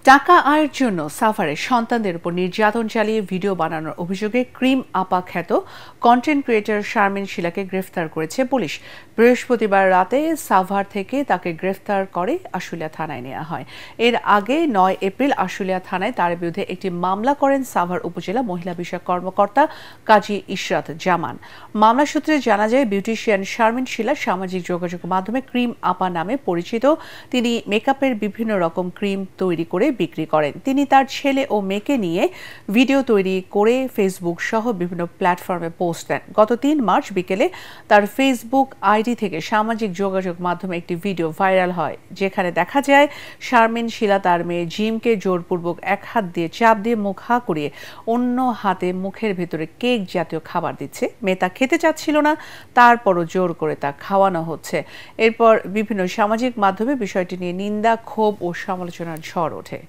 টাকা আয়ের জন্য সাফারে সন্তানদের উপর নির্যাতন চালিয়ে ভিডিও বানানোর অভিযোগে ক্রিম আপা খ্যাত কন্টেন্ট ক্রিয়েটর শারমিন শিলাকে গ্রেফতার করেছে পুলিশ। বৃহস্পতিবার রাতে সাভার থেকে তাকে গ্রেফতার করে আশুলিয়া থানায় নেওয়া হয়। এর আগে ৯ এপ্রিল আশুলিয়া থানায় তার বিরুদ্ধে একটি মামলা করেন সাভার উপজেলা মহিলা বিষয়ক কর্মকর্তা কাজী ইশরাত জামান। মামলা সূত্রে জানা যায়, বিউটিশিয়ান শারমিন শিলা সামাজিক যোগাযোগ মাধ্যমে ক্রিম আপা নামে পরিচিত। তিনি মেকআপের বিভিন্ন রকম ক্রিম তৈরি করে বিক্রি করেন। তিনি তার ছেলে ও মেয়েকে নিয়ে ভিডিও তৈরি করে ফেসবুক সহ বিভিন্ন প্ল্যাটফর্মে পোস্ট দেন। গত ৩ মার্চ বিকেলে তার ফেসবুক আইডি থেকে সামাজিক যোগাযোগ মাধ্যমে একটি ভিডিও ভাইরাল হয়, যেখানে দেখা যায় শারমিন শিলা তার মেয়ে জিমকে জোরপূর্বক এক হাত দিয়ে চাপ দিয়ে মুখ হা করিয়ে অন্য হাতে মুখের ভেতরে কেক জাতীয় খাবার দিচ্ছে। মেয়ে তা খেতে চাচ্ছিল না, তারপরও জোর করে তা খাওয়ানো হচ্ছে। এরপর বিভিন্ন সামাজিক মাধ্যমে বিষয়টি নিয়ে নিন্দা, ক্ষোভ ও সমালোচনার ঝড় ওঠে।